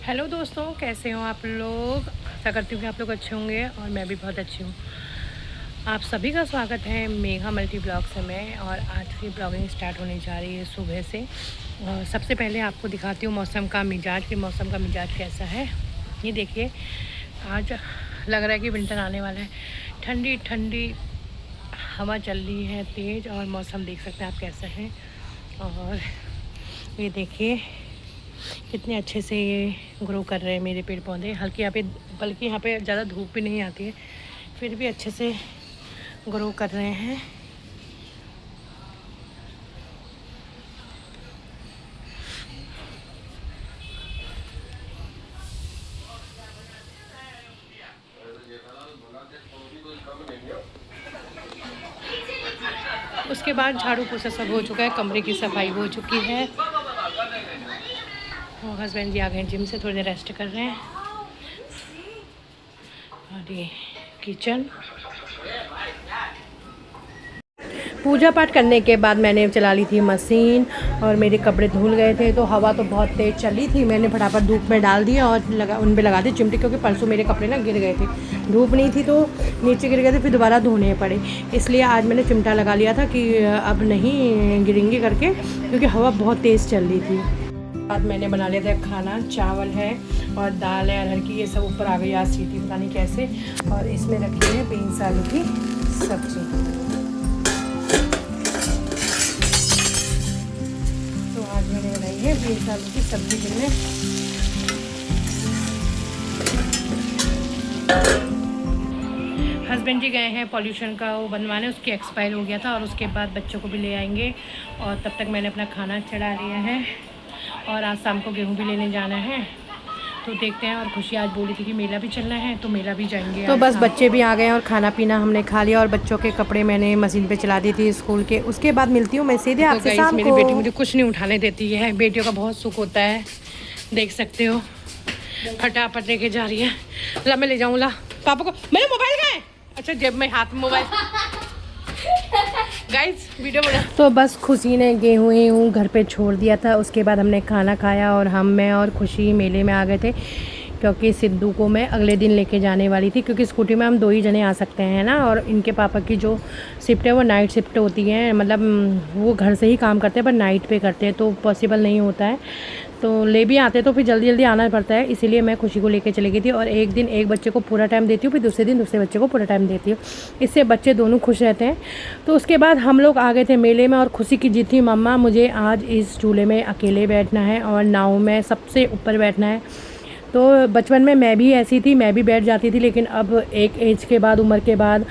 Hello दोस्तों, कैसे हो आप लोग। आशा करती हूँ कि आप लोग अच्छे होंगे और मैं भी बहुत अच्छी हूँ। आप सभी का स्वागत है मेघा मल्टी ब्लॉग्स में। और आज की ब्लॉगिंग स्टार्ट होने जा रही है सुबह से। और सबसे पहले आपको दिखाती हूँ मौसम का मिजाज कि मौसम का मिजाज कैसा है। ये देखिए, आज लग रहा है कि विंटर आने वाला है। ठंडी ठंडी हवा चल रही है तेज़, और मौसम देख सकते हैं आप कैसा है। और ये देखिए कितने अच्छे से ये ग्रो कर रहे हैं मेरे पेड़ पौधे। हल्की यहाँ पे, बल्कि यहाँ पे ज़्यादा धूप भी नहीं आती है, फिर भी अच्छे से ग्रो कर रहे हैं। उसके बाद झाड़ू पोछा सब हो चुका है, कमरे की सफाई हो चुकी है। और हस्बैंड जी आ गए जिम से, थोड़ी देर रेस्ट कर रहे हैं। और ये किचन। पूजा पाठ करने के बाद मैंने चला ली थी मशीन, और मेरे कपड़े धुल गए थे तो हवा तो बहुत तेज़ चली थी। मैंने फटाफट धूप में डाल दिया और उन पर लगा दी चिमटी, क्योंकि परसों मेरे कपड़े ना गिर गए थे। धूप नहीं थी तो नीचे गिर गए थे, फिर दोबारा धोने पड़े। इसलिए आज मैंने चिमटा लगा लिया था कि अब नहीं गिरेंगे करके, क्योंकि हवा बहुत तेज़ चल रही थी। बाद मैंने बना लिया था खाना, चावल है और दाल है अरहर की। ये सब ऊपर आ गई आज सीटी, पता नहीं कैसे। और इसमें रखी है बीन्स आलू की सब्जी। आज मैंने बनाई है बीन्स आलू की सब्जी के लिए। हस्बैंड जी गए हैं पॉल्यूशन का वो बनवाने, उसकी एक्सपायर हो गया था। और उसके बाद बच्चों को भी ले आएंगे, और तब तक मैंने अपना खाना चढ़ा लिया है। और आज शाम को गेहूं भी लेने जाना है, तो देखते हैं। और खुशी आज बोली थी कि मेला भी चलना है, तो मेला भी जाएंगे। तो बस बच्चे भी आ गए और खाना पीना हमने खा लिया, और बच्चों के कपड़े मैंने मशीन पे चला दी थी स्कूल के। उसके बाद मिलती हूँ मैं सीधे आपसे शाम को। मेरी बेटी मुझे कुछ नहीं उठाने देती है। बेटियों का बहुत सुख होता है, देख सकते हो। फटाफट लेके जा रही है। ला मैं ले जाऊँ, ला पापा को। मेरा मोबाइल कहाँ है? अच्छा, जेब में, हाथ में मोबाइल। गाइस वीडियो बना। तो बस खुशी ने गेहूँ घर पे छोड़ दिया था। उसके बाद हमने खाना खाया, और मैं और खुशी मेले में आ गए थे, क्योंकि सिद्धू को मैं अगले दिन लेके जाने वाली थी। क्योंकि स्कूटी में हम 2 ही जने आ सकते हैं ना, और इनके पापा की जो शिफ्ट है वो नाइट शिफ्ट होती है। मतलब वो घर से ही काम करते हैं पर नाइट पे करते हैं, तो पॉसिबल नहीं होता है। तो ले भी आते तो फिर जल्दी जल्दी आना पड़ता है, इसीलिए मैं खुशी को लेके चली गई थी। और एक दिन एक बच्चे को पूरा टाइम देती हूँ, फिर दूसरे दिन दूसरे बच्चे को पूरा टाइम देती हूँ। इससे बच्चे दोनों खुश रहते हैं। तो उसके बाद हम लोग आ गए थे मेले में, और खुशी की जिद थी, मम्मा मुझे आज इस झूले में अकेले बैठना है और नाव में सबसे ऊपर बैठना है। तो बचपन में मैं भी ऐसी थी, मैं भी बैठ जाती थी, लेकिन अब एक एज के बाद, उम्र के बाद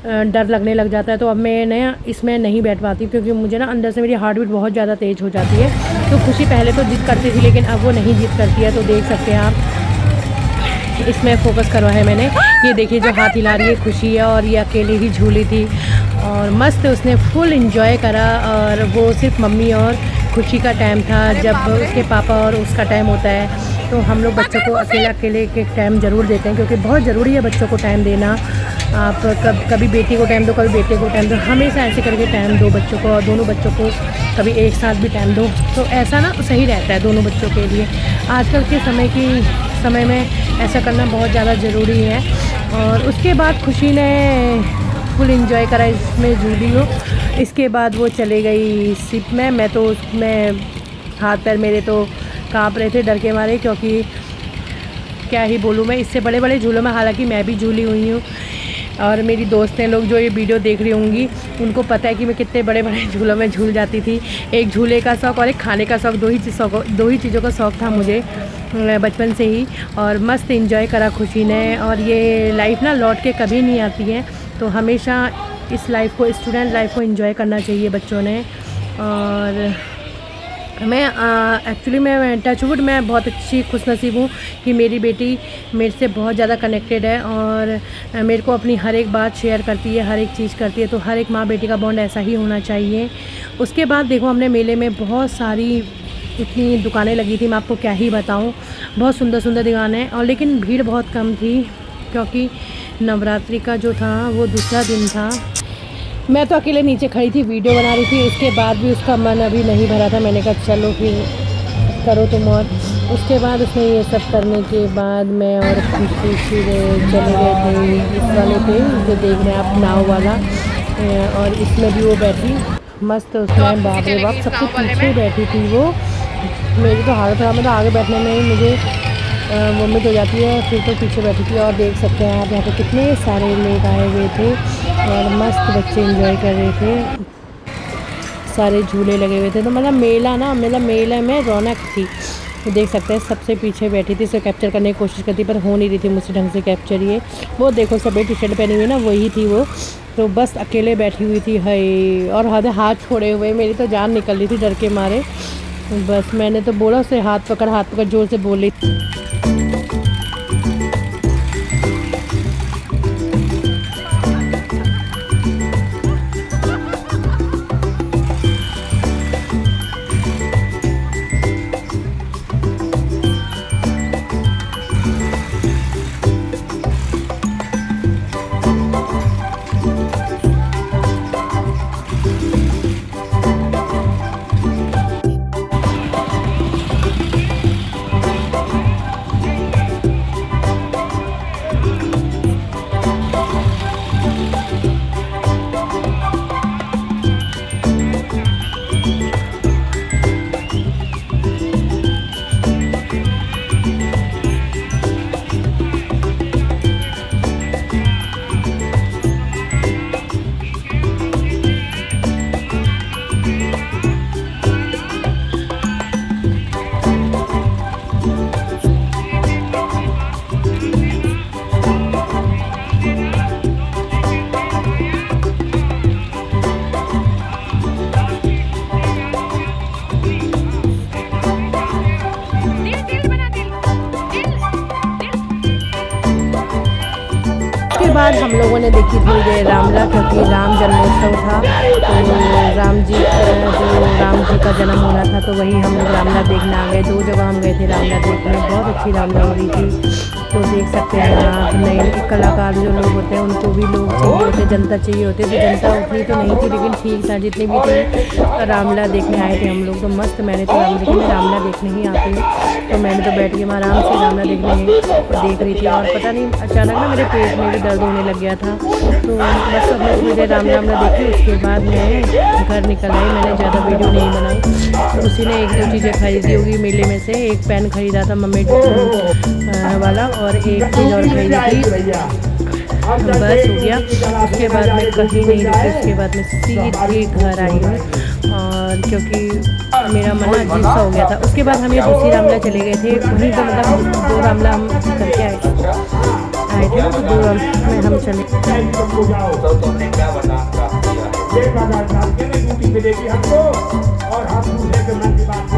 डर लगने लग जाता है। तो अब मैं नया इसमें नहीं बैठ पाती, क्योंकि मुझे ना अंदर से मेरी हार्ट बीट बहुत ज़्यादा तेज़ हो जाती है। तो खुशी पहले तो जिद करती थी, लेकिन अब वो नहीं जिद करती है। तो देख सकते हैं आप, इसमें फोकस करवा है मैंने। ये देखिए जो हाथ हिला रही है खुशी है, और ये अकेले ही झूली थी और मस्त उसने फुल इंजॉय करा। और वो सिर्फ मम्मी और खुशी का टाइम था, जब उसके पापा और उसका टाइम होता है तो हम लोग बच्चों को अकेले के टाइम ज़रूर देते हैं, क्योंकि बहुत ज़रूरी है बच्चों को टाइम देना। आप कभी बेटी को टाइम दो, कभी बेटे को टाइम दो, हमेशा ऐसे करके टाइम दो बच्चों को। और दोनों बच्चों को कभी एक साथ भी टाइम दो, तो ऐसा ना सही रहता है दोनों बच्चों के लिए। आजकल के समय में ऐसा करना बहुत ज़्यादा ज़रूरी है। और उसके बाद खुशी ने फुल इंजॉय करा इसमें झूली हो। इसके बाद वो चले गई शिप में। मैं तो उसमें हाथ पैर मेरे तो काँप रहे थे डर के मारे, क्योंकि क्या ही बोलूँ मैं, इससे बड़े बड़े झूलों में हालांकि मैं भी झूली हुई हूँ। और मेरी दोस्तें लोग जो ये वीडियो देख रही होंगी, उनको पता है कि मैं कितने बड़े बड़े झूलों में झूल जाती थी। एक झूले का शौक़ और एक खाने का शौक़, दो ही चीज़ों का शौक़ था मुझे बचपन से ही। और मस्त इंजॉय करा खुशी ने। और ये लाइफ ना लौट के कभी नहीं आती है, तो हमेशा इस लाइफ को, स्टूडेंट लाइफ को एंजॉय करना चाहिए बच्चों ने। और मैं एक्चुअली मैं टचवुड, मैं बहुत अच्छी खुशनसीब हूँ कि मेरी बेटी मेरे से बहुत ज़्यादा कनेक्टेड है, और मेरे को अपनी हर एक बात शेयर करती है, हर एक चीज़ करती है। तो हर एक माँ बेटी का बॉन्ड ऐसा ही होना चाहिए। उसके बाद देखो, हमने मेले में बहुत सारी इतनी दुकानें लगी थी, मैं आपको क्या ही बताऊँ। बहुत सुंदर सुंदर दुकानें, और लेकिन भीड़ बहुत कम थी, क्योंकि नवरात्रि का जो था वो दूसरा दिन था। मैं तो अकेले नीचे खड़ी थी, वीडियो बना रही थी। उसके बाद भी उसका मन अभी नहीं भरा था। मैंने कहा चलो फिर करो तुम। और उसके बाद उसने ये सब करने के बाद मैं और खुशी चले गए थे इस वाले पे जो देख रहे हैं आप, नाव वाला। और इसमें भी वो बैठी मस्त, उसमें बाप रे बाप सबसे पीछे बैठी थी वो। मेरी तो हालत ख़राब, मतलब आगे बैठने में ही मुझे वोमिट हो जाती है, फिर तो पीछे बैठी थी। और देख सकते हैं आप यहाँ पे कितने सारे लोग आए हुए थे और मस्त बच्चे एंजॉय कर रहे थे, सारे झूले लगे हुए थे। तो मतलब मेला ना, मतलब मेले में रौनक थी। तो देख सकते हैं सबसे पीछे बैठी थी, इसे कैप्चर करने की कोशिश करती पर हो नहीं रही थी मुझसे ढंग से कैप्चर। ये वो देखो सभी टी शर्ट पहनी हुई ना, वही थी वो। तो बस अकेले बैठी हुई थी है, और हाथ छोड़े हुए, मेरी तो जान निकल रही थी डर के मारे। बस मैंने तो बोला उसे हाथ पकड़ जोर से बोल रही। बाद हम लोगों ने देखी थोड़ी देर रामला, क्योंकि राम जन्मोत्सव था। तो राम जी का जन्म होना था, तो वही हम लोग रामला देखने आ गए। 2 जगह हम गए थे रामला देखने, बहुत अच्छी रामला हो रही थी। तो देख सकते हैं आप, नए कलाकार जो लोग होते हैं उनको भी लोग चाहिए होते, जनता चाहिए होती। तो जनता उतनी तो नहीं थी, लेकिन ठीक था जितनी भी थी। रामला देखने आए थे हम लोग, तो मस्त। मैंने तो रामला देखने ही आती हूँ, तो मैंने तो बैठ के आराम से रामला देख रही थी। और पता नहीं अचानक ना मेरे पेट में भी दर्द होने लग गया था। तो बस अब मैं थोड़ी देर रामला देखी, उसके बाद मैं घर निकल आई। मैंने ज़्यादा वीडियो नहीं बनाई। तो उसी ने 1-2 चीज़ें खरीदी होगी मेले में से। एक पेन खरीदा था मम्मी वाला, और एक चीज़ और खरीदी थी। बस हो गया। उसके बाद मैं कहीं नहीं रुकी, उसके बाद मैं सीधे घर आई हूँ। और क्योंकि मेरा मन अजीब सा हो गया था। उसके बाद हम ये दूसरी रामला चले गए थे, वहीं तो मतलब 2 रामला हम करके आए थे, तो 2 रामला में हम चले। ये